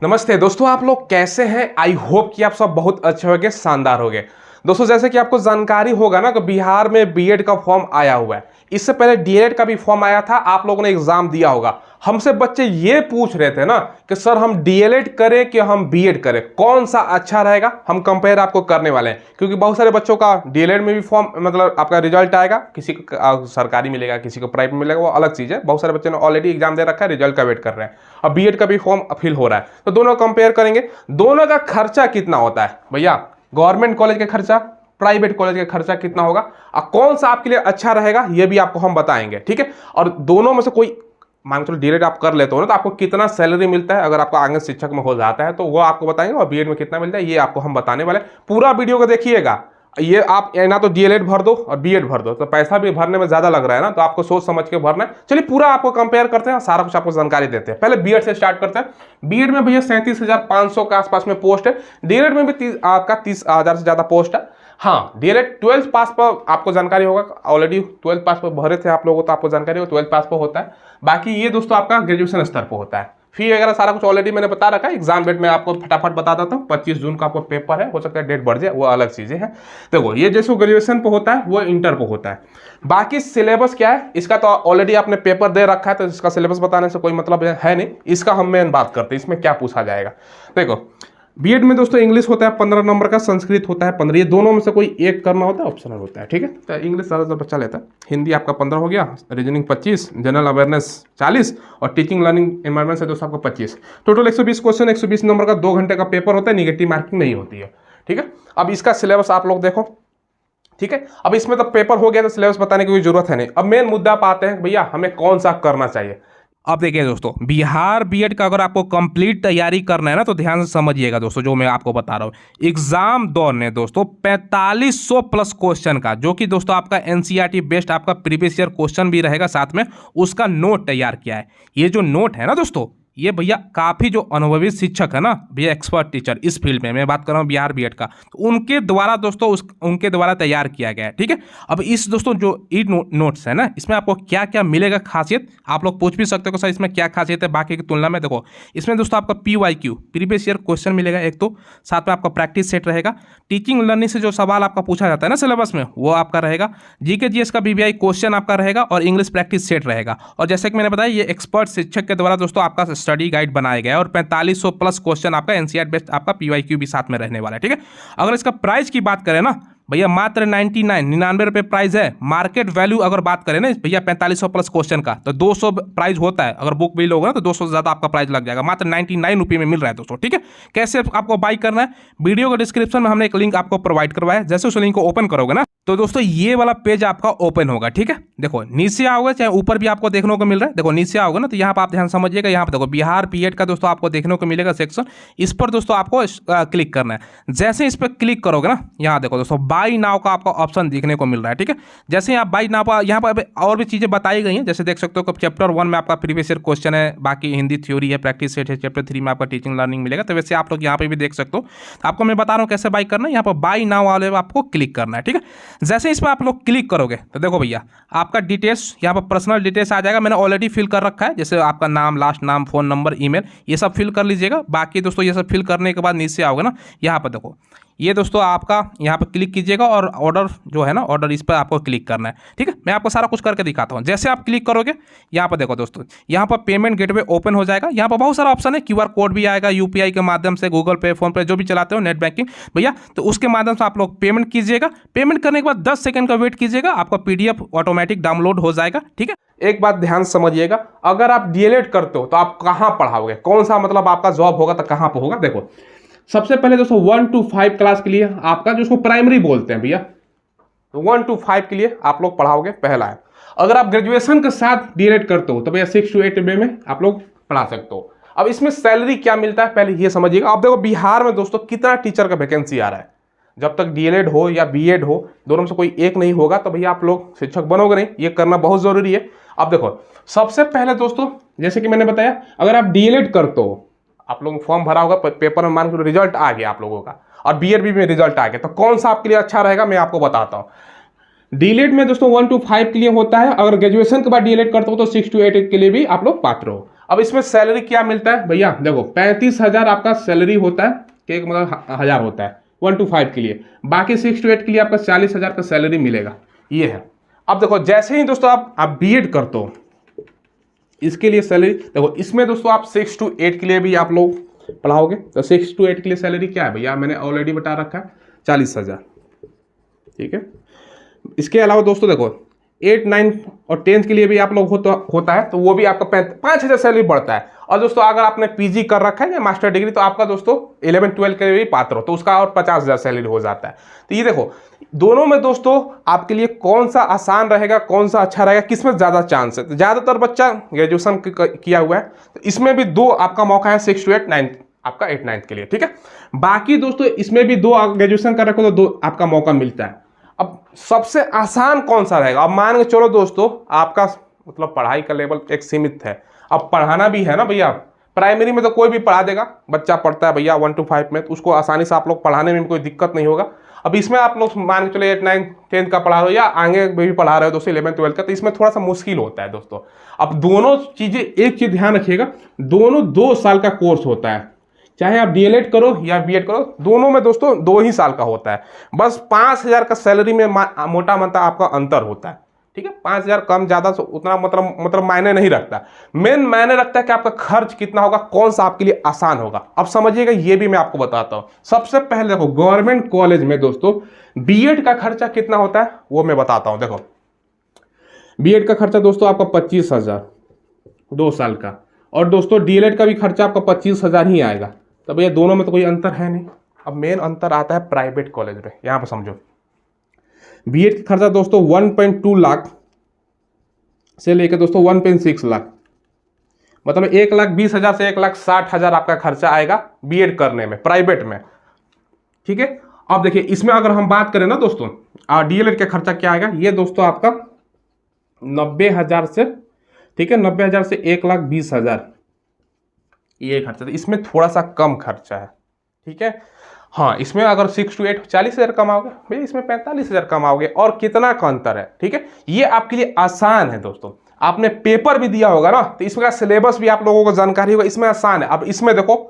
नमस्ते दोस्तों, आप लोग कैसे हैं। आई होप कि आप सब बहुत अच्छे होंगे, शानदार होंगे। दोस्तों जैसे कि आपको जानकारी होगा ना कि बिहार में बीएड का फॉर्म आया हुआ है। इससे पहले डीएलएड का भी फॉर्म आया था, आप लोगों ने एग्जाम दिया होगा। हमसे बच्चे ये पूछ रहे थे ना कि सर हम डीएलएड करें कि हम बीएड करें, कौन सा अच्छा रहेगा। हम कंपेयर आपको करने वाले हैं क्योंकि बहुत सारे बच्चों का डीएलएड में भी फॉर्म मतलब आपका रिजल्ट आएगा, किसी को सरकारी मिलेगा, किसी को प्राइवेट मिलेगा, वो अलग चीज है। बहुत सारे बच्चों ने ऑलरेडी एग्जाम दे रखा है, रिजल्ट का वेट कर रहे हैं। अब बीएड का भी फॉर्म फिल हो रहा है, तो दोनों कंपेयर करेंगे। दोनों का खर्चा कितना होता है भैया, गवर्नमेंट कॉलेज का खर्चा, प्राइवेट कॉलेज का खर्चा कितना होगा, और कौन सा आपके लिए अच्छा रहेगा ये भी आपको हम बताएंगे, ठीक है। और दोनों में से कोई मान चलो डीएलएड आप कर लेते हो ना, तो आपको कितना सैलरी मिलता है अगर आपका आगे शिक्षक में हो जाता है, तो वो आपको बताएंगे। और बीएड में कितना मिलता है ये आपको हम बताने वाले। पूरा वीडियो को देखिएगा। ये आप ना तो डीएलएड भर दो और बीएड भर दो, तो पैसा भी भरने में ज्यादा लग रहा है ना, तो आपको सोच समझ के भरना है। चलिए पूरा आपको कंपेयर करते हैं, सारा कुछ आपको जानकारी देते हैं। पहले बीएड से स्टार्ट करते हैं। बीएड में भैया 37,500 के आसपास में पोस्ट है। डीएलएड में भी आपका 30,000 से ज्यादा पोस्ट है। हाँ, डीएलएड 12th पास पर आपको जानकारी होगा, ऑलरेडी 12th पास पर भरे थे आप लोगों, तो आपको जानकारी होगा 12th पास पर होता है। बाकी ये दोस्तों आपका ग्रेजुएशन स्तर पर होता है। फी वगैरह सारा कुछ ऑलरेडी मैंने बता रखा है। एग्जाम डेट में आपको फटाफट बता देता हूँ। 25 जून का आपको पेपर है, हो सकता है डेट बढ़ जाए, वो अलग चीजें हैं। देखो ये जैसे ग्रेजुएशन पे होता है वो इंटर पे होता है। बाकी सिलेबस क्या है इसका, तो ऑलरेडी आपने पेपर दे रखा है, तो इसका सिलेबस बताने से कोई मतलब है नहीं। इसका हम मेन बात करते हैं, इसमें क्या पूछा जाएगा। देखो बीएड में दोस्तों इंग्लिश होता है 15 नंबर का, संस्कृत होता है 15। ये दोनों में से कोई एक करना होता है, ऑप्शनल होता है, ठीक है। तो इंग्लिश ज़्यादातर बच्चा लेता है। हिंदी आपका 15 हो गया, रीजनिंग 25, जनरल अवेयरनेस 40 और टीचिंग लर्निंग एनवायरमेंट से दोस्तों आपको 25। टोटल 120 क्वेश्चन, 120 नंबर का 2 घंटे का पेपर होता है। निगेटिव मार्किंग नहीं होती है, ठीक है। अब इसका सिलेबस आप लोग देखो, ठीक है। अब इसमें तो पेपर हो गया तो सिलेबस बताने की कोई जरूरत है नहीं। अब मेन मुद्दा पर आते हैं भैया हमें कौन सा करना चाहिए। अब देखिए दोस्तों, बिहार बीएड का अगर आपको कंप्लीट तैयारी करना है ना, तो ध्यान से समझिएगा दोस्तों जो मैं आपको बता रहा हूँ। एग्जाम दौर ने दोस्तों 4500 प्लस क्वेश्चन का, जो कि दोस्तों आपका एनसीईआरटी बेस्ड आपका प्रीवियस ईयर क्वेश्चन भी रहेगा, साथ में उसका नोट तैयार किया है। ये जो नोट है ना दोस्तों, ये भैया काफ़ी जो अनुभवी शिक्षक है ना भैया, एक्सपर्ट टीचर इस फील्ड में, मैं बात कर रहा हूँ बिहार बीएड का, तो उनके द्वारा दोस्तों उनके द्वारा तैयार किया गया है, ठीक है। अब इस दोस्तों जो ई नोट्स है ना, इसमें आपको क्या क्या मिलेगा खासियत, आप लोग पूछ भी सकते हो सर इसमें क्या खासियत है बाकी की तुलना में। देखो इसमें दोस्तों आपका PYQ प्रीवियस ईयर क्वेश्चन मिलेगा एक, तो साथ में आपका प्रैक्टिस सेट रहेगा। टीचिंग लर्निंग से जो सवाल आपका पूछा जाता है ना सिलेबस में, वो आपका रहेगा। जीके जीएस का BBI क्वेश्चन आपका रहेगा और इंग्लिश प्रैक्टिस सेट रहेगा। और जैसे कि मैंने बताया, ये एक्सपर्ट शिक्षक के द्वारा दोस्तों आपका स्टडी गाइड बनाया गया है, और 4500 प्लस क्वेश्चन आपका एनसीईआरटी बेस्ड आपका PYQ भी साथ में रहने वाला है, ठीक है। अगर इसका प्राइस की बात करें ना भैया, मात्र 99 रुपये प्राइस है। मार्केट वैल्यू अगर बात करें ना भैया 4500 प्लस क्वेश्चन का, तो 200 प्राइस होता है। अगर बुक भी लोगे ना तो 200 से ज़्यादा आपका प्राइस लग जाएगा। मात्र 99 रुपये में मिल रहा है दोस्तों, ठीक है। कैसे आपको बाई करना है, वीडियो के डिस्क्रिप्शन में हमने एक लिंक आपको प्रोवाइड करवाया है। जैसे उस लिंक को ओपन करोगे ना, तो दोस्तों ये वाला पेज आपका ओपन होगा, ठीक है। देखो नीचे आओगे, चाहे ऊपर भी आपको देखने को मिल रहा है। देखो नीचे आओगे ना, तो यहाँ पर आप ध्यान समझिएगा, यहाँ पर देखो बिहार बीएड का दोस्तों आपको देखने को मिलेगा सेक्शन। इस पर दोस्तों आपको क्लिक करना है। जैसे इस पर क्लिक करोगे ना, यहाँ देखो दोस्तों बाई नाउ का आपको ऑप्शन देखने को मिल रहा है, ठीक है। जैसे आप बाई नाउ पर, यहाँ पर और भी चीजें बताई गई हैं, जैसे देख सकते हो चैप्टर 1 में आपका प्रीवियस ईयर क्वेश्चन है, बाकी हिंदी थ्योरी है, प्रैक्टिस सेट है। चैप्टर 3 में आपका टीचिंग लर्निंग मिलेगा। तो वैसे आप लोग यहाँ पे भी देख सकते हो। तो आपको मैं बता रहा हूँ कैसे बाई करना है। यहाँ पर बाई नाउ वाले आपको क्लिक करना है, ठीक है। जैसे इस पर आप लोग क्लिक करोगे तो देखो भैया आपका डिटेल्स, यहाँ पर पर्सनल डिटेल्स आ जाएगा। मैंने ऑलरेडी फिल कर रखा है, जैसे आपका नाम, लास्ट नाम, फोन नंबर, ईमेल, ये सब फिल कर लीजिएगा। बाकी दोस्तों ये सब फिल करने के बाद नीचे आओगे ना, यहाँ पर देखो ये दोस्तों आपका यहाँ पर क्लिक कीजिएगा, और ऑर्डर जो है ना, ऑर्डर इस पर आपको क्लिक करना है, ठीक है। मैं आपको सारा कुछ करके दिखाता हूँ। जैसे आप क्लिक करोगे, यहाँ पर देखो दोस्तों, यहाँ पर पेमेंट गेटवे ओपन हो जाएगा। यहाँ पर बहुत सारा ऑप्शन है, QR कोड भी आएगा, UPI के माध्यम से, गूगल पे, फोन पे, जो भी चलाते हो नेट बैंकिंग भैया, तो उसके माध्यम से आप लोग पेमेंट कीजिएगा। पेमेंट करने के बाद 10 सेकंड का वेट कीजिएगा, आपका PDF ऑटोमेटिक डाउनलोड हो जाएगा, ठीक है। एक बात ध्यान समझिएगा, अगर आप डीएलएड करते हो तो आप कहाँ पढ़ाओगे, कौन सा मतलब आपका जॉब होगा, तो कहाँ पर होगा। देखो सबसे पहले दोस्तों 1 to 5 क्लास के लिए आपका, जो उसको प्राइमरी बोलते हैं भैया, तो 1 to 5 के लिए आप लोग पढ़ाओगे, पहला है। अगर आप ग्रेजुएशन के साथ डीएलएड करते हो तो भैया 6 to 8 में आप लोग पढ़ा सकते हो। अब इसमें सैलरी क्या मिलता है पहले ये समझिएगा। अब देखो बिहार में दोस्तों कितना टीचर का वैकेंसी आ रहा है। जब तक डीएलएड हो या बीएड हो, दोनों में से कोई एक नहीं होगा, तो भैया आप लोग शिक्षक बनोगे नहीं। ये करना बहुत जरूरी है। अब देखो सबसे पहले दोस्तों, जैसे कि मैंने बताया, अगर आप डीएलएड करते हो, आप लोगों फॉर्म भरा होगा, पेपर में मान लो रिजल्ट आ गया आप लोगों का, और बीएड में रिजल्ट आ गया, तो कौन सा आपके लिए अच्छा रहेगा मैं आपको बताता हूं। डीएलएड में दोस्तों 1 to 5 के लिए होता है। अगर ग्रेजुएशन के बाद डीएलएड करते हो तो 6 to 8 के लिए भी आप लोग पात्र हो। अब इसमें सैलरी क्या मिलता है भैया, देखो 35,000 आपका सैलरी होता है, कि मतलब 1000 होता है 1 to 5 के लिए, बाकी 6 to 8 के लिए आपका 40,000 का सैलरी मिलेगा, ये है। अब देखो जैसे ही दोस्तों आप बीएड करते हो, इसके लिए सैलरी देखो, इसमें दोस्तों आप 6 to 8 के लिए भी आप लोग पढ़ाओगे, तो 6 to 8 के लिए सैलरी क्या है भैया, मैंने ऑलरेडी बता रखा है 40,000, ठीक है। इसके अलावा दोस्तों देखो 8, 9 और 10th के लिए भी आप लोग होता है, तो वो भी आपका 5,000 सैलरी बढ़ता है। और दोस्तों अगर आपने पीजी कर रखा है या मास्टर डिग्री, तो आपका दोस्तों 11, 12 के लिए भी पात्र हो, तो उसका और 50,000 सैलरी हो जाता है। तो ये देखो दोनों में दोस्तों आपके लिए कौन सा आसान रहेगा, कौन सा अच्छा रहेगा, किसमें ज़्यादा चांस है। तो ज़्यादातर बच्चा ग्रेजुएशन किया हुआ है, तो इसमें भी 2 आपका मौका है, 6 to 8, 9 आपका 8, 9 के लिए, ठीक है। बाकी दोस्तों इसमें भी 2 ग्रेजुएशन कर रखो तो 2 आपका मौका मिलता है। अब सबसे आसान कौन सा रहेगा, अब मान के चलो दोस्तों आपका मतलब पढ़ाई का लेवल एक सीमित है, अब पढ़ाना भी है ना भैया, प्राइमरी में तो कोई भी पढ़ा देगा, बच्चा पढ़ता है भैया 1 to 5 में, तो उसको आसानी से आप लोग पढ़ाने में कोई दिक्कत नहीं होगा। अब इसमें आप लोग मान के चलो 8, 9, 10 का पढ़ा रहे हो या आगे भी पढ़ा रहे हो दोस्तों 11, 12 का, तो इसमें थोड़ा सा मुश्किल होता है दोस्तों। अब दोनों चीज़ें, एक चीज़ ध्यान रखिएगा, दोनों 2 साल का कोर्स होता है, चाहे आप डीएलएड करो या बीएड करो, दोनों में दोस्तों 2 ही साल का होता है। बस 5,000 का सैलरी में मोटा मोटा आपका अंतर होता है, ठीक है। 5,000 कम ज़्यादा उतना मतलब मायने नहीं रखता, मेन मायने रखता है कि आपका खर्च कितना होगा, कौन सा आपके लिए आसान होगा। अब समझिएगा, ये भी मैं आपको बताता हूँ। सबसे पहले देखो गवर्नमेंट कॉलेज में दोस्तों बीएड का खर्चा कितना होता है वो मैं बताता हूँ। देखो बीएड का खर्चा दोस्तों आपका 25,000 2 साल का, और दोस्तों डीएलएड का भी खर्चा आपका 25,000 ही आएगा। तो भैया दोनों में तो कोई अंतर है नहीं। अब मेन अंतर आता है प्राइवेट कॉलेज में, यहाँ पर समझो बीएड का खर्चा दोस्तों 1.2 लाख से लेकर दोस्तों 1.6 लाख, मतलब 1,20,000 से 1,60,000 आपका खर्चा आएगा बीएड करने में प्राइवेट में, ठीक है। अब देखिए इसमें अगर हम बात करें ना दोस्तों डीएलएड का खर्चा क्या आएगा, ये दोस्तों आपका 90,000 से, ठीक है, 90,000 से 1,20,000 ये खर्चा, तो इसमें थोड़ा सा कम खर्चा है, ठीक है। हाँ इसमें अगर 6 to 8 40,000 कमाओगे भैया, इसमें 45,000 कमाओगे, और कितना का अंतर है, ठीक है। ये आपके लिए आसान है दोस्तों, आपने पेपर भी दिया होगा ना, तो इसका सिलेबस भी आप लोगों को जानकारी होगा, इसमें आसान है। अब इसमें देखो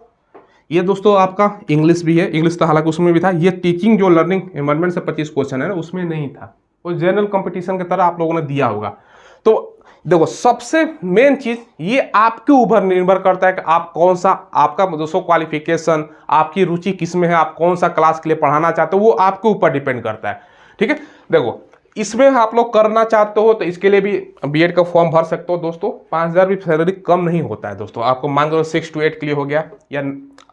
ये दोस्तों आपका इंग्लिश भी है, इंग्लिश तो हालांकि उसमें भी था, ये टीचिंग जो लर्निंग एनवायरनमेंट से 25 क्वेश्चन है ना, उसमें नहीं था, वो जनरल कंपटीशन की तरह आप लोगों ने दिया होगा। तो देखो सबसे मेन चीज ये आपके ऊपर निर्भर करता है कि आप कौन सा, आपका दोस्तों क्वालिफिकेशन, आपकी रुचि किस में है, आप कौन सा क्लास के लिए पढ़ाना चाहते हो, वो आपके ऊपर डिपेंड करता है, ठीक है। देखो इसमें आप लोग करना चाहते हो तो इसके लिए भी बीएड का फॉर्म भर सकते हो दोस्तों। 5,000 भी सैलरी कम नहीं होता है दोस्तों। आपको मान लो 6 to 8 के लिए हो गया, या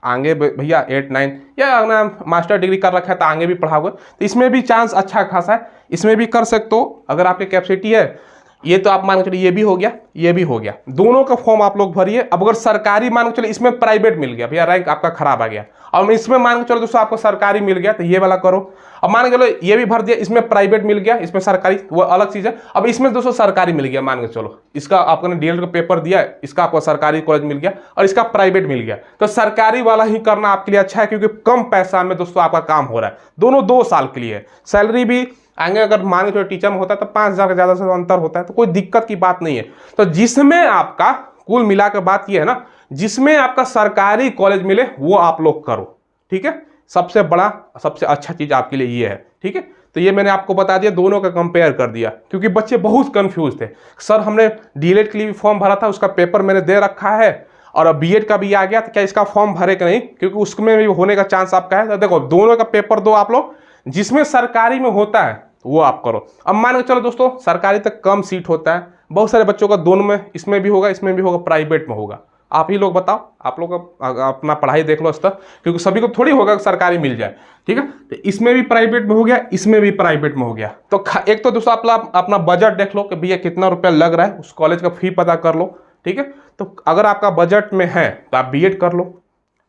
आगे भैया 8, 9 या अगर मास्टर डिग्री कर रखा है तो आगे भी पढ़ाओगे, तो इसमें भी चांस अच्छा खासा है, इसमें भी कर सकते हो अगर आपकी कैपेसिटी है। ये तो आप मान के चलिए ये भी हो गया, ये भी हो गया, दोनों का फॉर्म आप लोग भरिए। अब अगर सरकारी मान के चलिए इसमें प्राइवेट मिल गया भैया, रैंक आपका खराब आ गया, और इसमें मान के चलो दोस्तों आपको सरकारी मिल गया, तो ये वाला करो। अब मान के चलो ये भी भर दिया, इसमें प्राइवेट मिल गया, इसमें सरकारी, वो अलग चीज है। अब इसमें दोस्तों सरकारी मिल गया, मान के चलो इसका आपने डीएलएड का पेपर दिया, इसका आपको सरकारी कॉलेज मिल गया और इसका प्राइवेट मिल गया, तो सरकारी वाला ही करना आपके लिए अच्छा है, क्योंकि कम पैसा में दोस्तों आपका काम हो रहा है। दोनों 2 साल के लिए, सैलरी भी आगे अगर मान के टीचर में होता है तो 5,000 का ज्यादा से अंतर होता है, तो कोई दिक्कत की बात नहीं है। तो जिसमें आपका कुल मिलाकर बात यह है ना, जिसमें आपका सरकारी कॉलेज मिले वो आप लोग करो, ठीक है। सबसे बड़ा सबसे अच्छा चीज आपके लिए ये है, ठीक है। तो ये मैंने आपको बता दिया, दोनों का कंपेयर कर दिया, क्योंकि बच्चे बहुत कंफ्यूज थे, सर हमने डीएलएड के लिए भी फॉर्म भरा था, उसका पेपर मैंने दे रखा है, और अब बीएड का भी आ गया, तो क्या इसका फॉर्म भरे कि नहीं, क्योंकि उसमें भी होने का चांस आपका है। तो देखो दोनों का पेपर दो आप लोग, जिसमें सरकारी में होता है वो आप करो। अब मान के चलो दोस्तों सरकारी तक कम सीट होता है, बहुत सारे बच्चों का दोनों में, इसमें भी होगा इसमें भी होगा, प्राइवेट में होगा। आप ही लोग बताओ, आप लोग अपना पढ़ाई देख लो स्तर, क्योंकि सभी को थोड़ी होगा सरकारी मिल जाए, ठीक है। तो इसमें भी प्राइवेट में हो गया, इसमें भी प्राइवेट में हो गया। तो एक तो दोस्तों अपना बजट देख लो कि भैया कितना रुपया लग रहा है, उस कॉलेज का फी पता कर लो, ठीक है। तो अगर आपका बजट में है तो आप बीएड कर लो,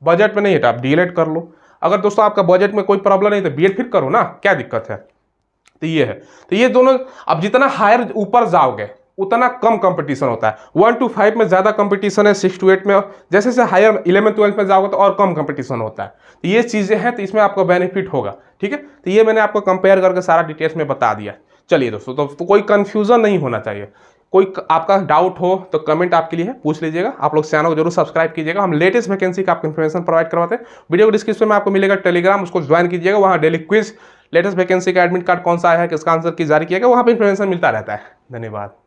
बजट में नहीं है तो आप डीएलएड कर लो। अगर दोस्तों आपका बजट में कोई प्रॉब्लम नहीं तो बीएड फिर करो ना, क्या दिक्कत है। तो ये है, तो ये दोनों, अब जितना हायर ऊपर जाओगे उतना कम कंपटीशन होता है। 1 to 5 में ज़्यादा कंपटीशन है, 6 to 8 में, जैसे जैसे हायर 11, 12 में जाओगे तो और कम कंपटीशन होता है। तो ये चीज़ें हैं, तो इसमें आपको बेनिफिट होगा, ठीक है। तो ये मैंने आपको कंपेयर करके सारा डिटेल्स में बता दिया। चलिए दोस्तों, तो कोई कन्फ्यूज़न नहीं होना चाहिए, कोई आपका डाउट हो तो कमेंट आपके लिए है, पूछ लीजिएगा। आप लोग चैनल को जरूर सब्सक्राइब कीजिएगा। हम लेटेस्ट वैकेंसी का आपको इन्फॉर्मेशन प्रोवाइड करवाते हैं। वीडियो को डिस्क्रिप्शन में आपको मिलेगा टेलीग्राम, उसको ज्वाइन कीजिएगा। वहाँ डेली क्विज, लेटेस्ट वैकेंसी का एडमिट कार्ड कौन सा आया है, किसका आंसर की जारी किया गया, वहाँ पर इन्फॉर्मेशन मिलता रहता है। धन्यवाद।